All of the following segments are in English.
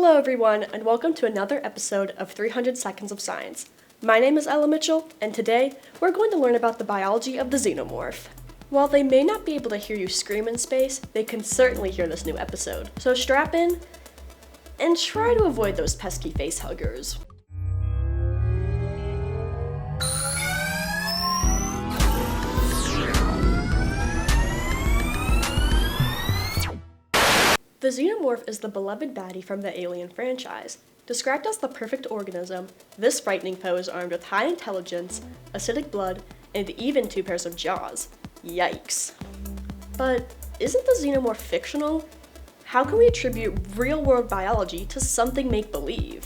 Hello everyone, and welcome to another episode of 300 Seconds of Science. My name is Ella Mitchell, and today we're going to learn about the biology of the Xenomorph. While they may not be able to hear you scream in space, they can certainly hear this new episode. So strap in, and try to avoid those pesky face huggers. The Xenomorph is the beloved baddie from the Alien franchise. Described as the perfect organism, this frightening foe is armed with high intelligence, acidic blood, and even 2 pairs of jaws. Yikes. But isn't the Xenomorph fictional? How can we attribute real-world biology to something make-believe?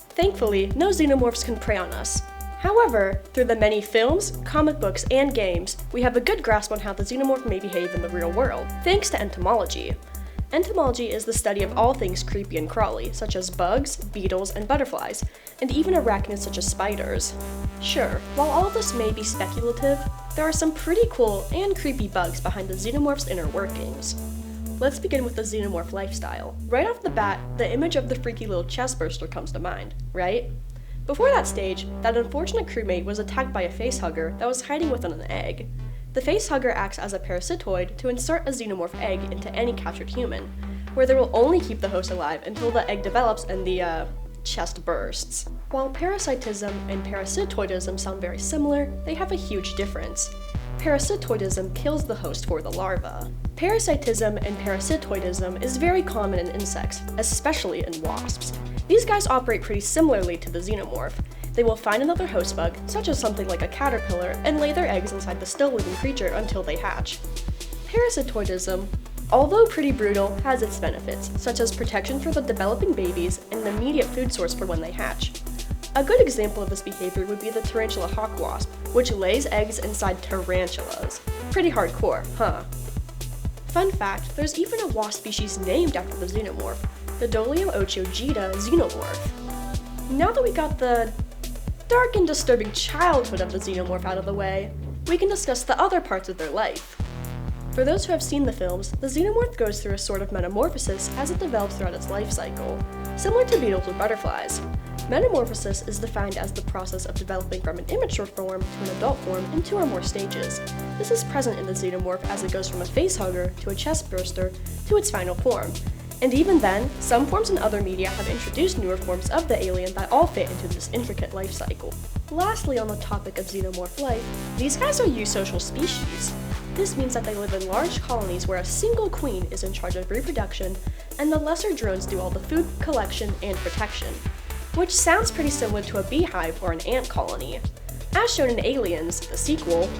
Thankfully, no Xenomorphs can prey on us. However, through the many films, comic books, and games, we have a good grasp on how the Xenomorph may behave in the real world, thanks to entomology. Entomology is the study of all things creepy and crawly, such as bugs, beetles, and butterflies, and even arachnids such as spiders. Sure, while all of this may be speculative, there are some pretty cool and creepy bugs behind the Xenomorph's inner workings. Let's begin with the Xenomorph lifestyle. Right off the bat, the image of the freaky little chestburster comes to mind, right? Before that stage, that unfortunate crewmate was attacked by a facehugger that was hiding within an egg. The facehugger acts as a parasitoid to insert a xenomorph egg into any captured human, where they will only keep the host alive until the egg develops and the chest bursts. While parasitism and parasitoidism sound very similar, they have a huge difference. Parasitoidism kills the host for the larva. Parasitism and parasitoidism is very common in insects, especially in wasps. These guys operate pretty similarly to the xenomorph. They will find another host bug, such as something like a caterpillar, and lay their eggs inside the still living creature until they hatch. Parasitoidism, although pretty brutal, has its benefits, such as protection for the developing babies and an immediate food source for when they hatch. A good example of this behavior would be the tarantula hawk wasp, which lays eggs inside tarantulas. Pretty hardcore, huh? Fun fact, there's even a wasp species named after the xenomorph, the Dolium-Ochoagita xenomorph. Now that we got the dark and disturbing childhood of the xenomorph out of the way, we can discuss the other parts of their life. For those who have seen the films, the xenomorph goes through a sort of metamorphosis as it develops throughout its life cycle, similar to beetles or butterflies. Metamorphosis is defined as the process of developing from an immature form to an adult form in 2 or more stages. This is present in the xenomorph as it goes from a facehugger to a chestburster to its final form. And even then, some forms in other media have introduced newer forms of the alien that all fit into this intricate life cycle. Lastly, on the topic of xenomorph life, these guys are eusocial species. This means that they live in large colonies where a single queen is in charge of reproduction, and the lesser drones do all the food collection and protection, which sounds pretty similar to a beehive or an ant colony. As shown in Aliens, the sequel,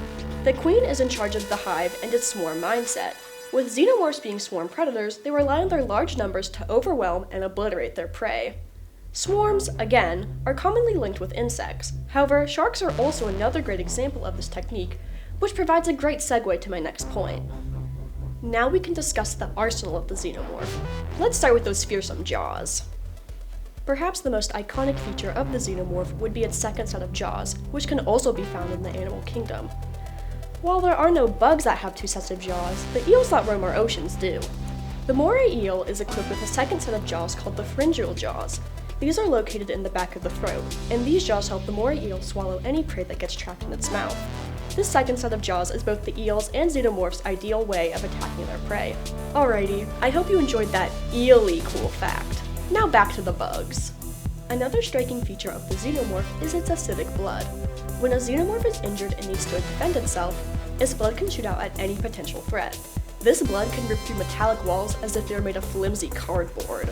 the queen is in charge of the hive and its swarm mindset. With xenomorphs being swarm predators, they rely on their large numbers to overwhelm and obliterate their prey. Swarms, again, are commonly linked with insects. However, sharks are also another great example of this technique, which provides a great segue to my next point. Now we can discuss the arsenal of the xenomorph. Let's start with those fearsome jaws. Perhaps the most iconic feature of the xenomorph would be its second set of jaws, which can also be found in the animal kingdom. While there are no bugs that have 2 sets of jaws, the eels that roam our oceans do. The moray eel is equipped with a second set of jaws called the pharyngeal jaws. These are located in the back of the throat, and these jaws help the moray eel swallow any prey that gets trapped in its mouth. This second set of jaws is both the eel's and xenomorph's ideal way of attacking their prey. Alrighty, I hope you enjoyed that eel-y cool fact. Now back to the bugs. Another striking feature of the xenomorph is its acidic blood. When a xenomorph is injured and needs to defend itself, its blood can shoot out at any potential threat. This blood can rip through metallic walls as if they were made of flimsy cardboard.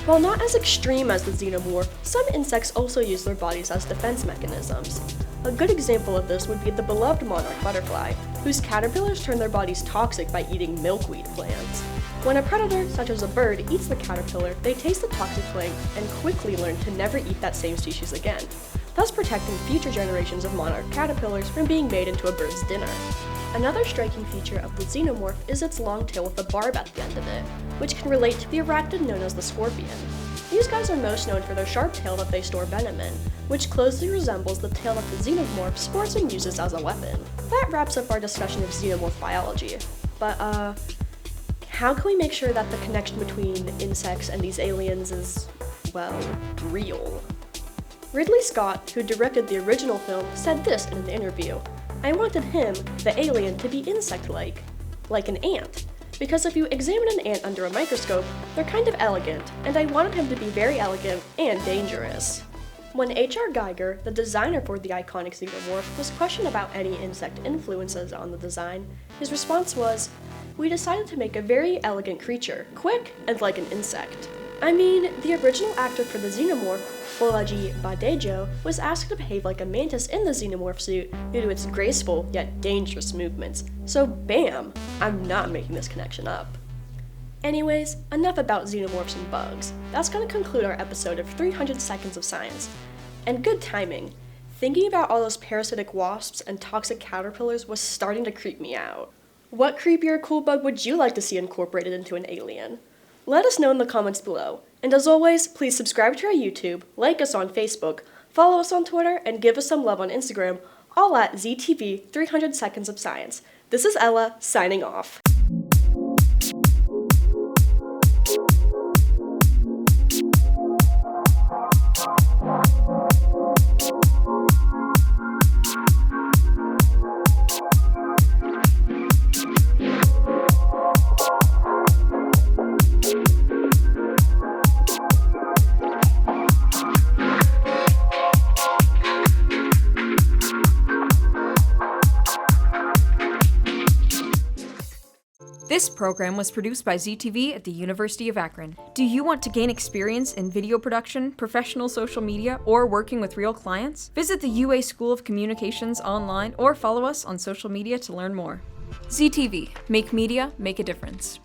While not as extreme as the xenomorph, some insects also use their bodies as defense mechanisms. A good example of this would be the beloved monarch butterfly, whose caterpillars turn their bodies toxic by eating milkweed plants. When a predator, such as a bird, eats the caterpillar, they taste the toxic plant and quickly learn to never eat that same species again, thus protecting future generations of monarch caterpillars from being made into a bird's dinner. Another striking feature of the xenomorph is its long tail with a barb at the end of it, which can relate to the arachnid known as the scorpion. These guys are most known for their sharp tail that they store venom in, which closely resembles the tail that the xenomorph sports and uses as a weapon. That wraps up our discussion of xenomorph biology. But, how can we make sure that the connection between insects and these aliens is well, real. Ridley Scott, who directed the original film, said this in an interview: "I wanted him, the alien, to be insect-like, like an ant. Because if you examine an ant under a microscope, they're kind of elegant, and I wanted him to be very elegant and dangerous." When H.R. Geiger, the designer for the iconic Xenomorph, was questioned about any insect influences on the design, his response was, "We decided to make a very elegant creature, quick and like an insect." I mean, the original actor for the Xenomorph, Bolaji Badejo, was asked to behave like a mantis in the Xenomorph suit due to its graceful yet dangerous movements. So bam! I'm not making this connection up. Anyways, enough about Xenomorphs and bugs. That's gonna conclude our episode of 300 Seconds of Science. And good timing. Thinking about all those parasitic wasps and toxic caterpillars was starting to creep me out. What creepy or cool bug would you like to see incorporated into an alien? Let us know in the comments below. And as always, please subscribe to our YouTube, like us on Facebook, follow us on Twitter, and give us some love on Instagram, all at ZTV 300 Seconds of Science. This is Ella, signing off. This program was produced by ZTV at the University of Akron. Do you want to gain experience in video production, professional social media, or working with real clients? Visit the UA School of Communications online or follow us on social media to learn more. ZTV, make media, make a difference.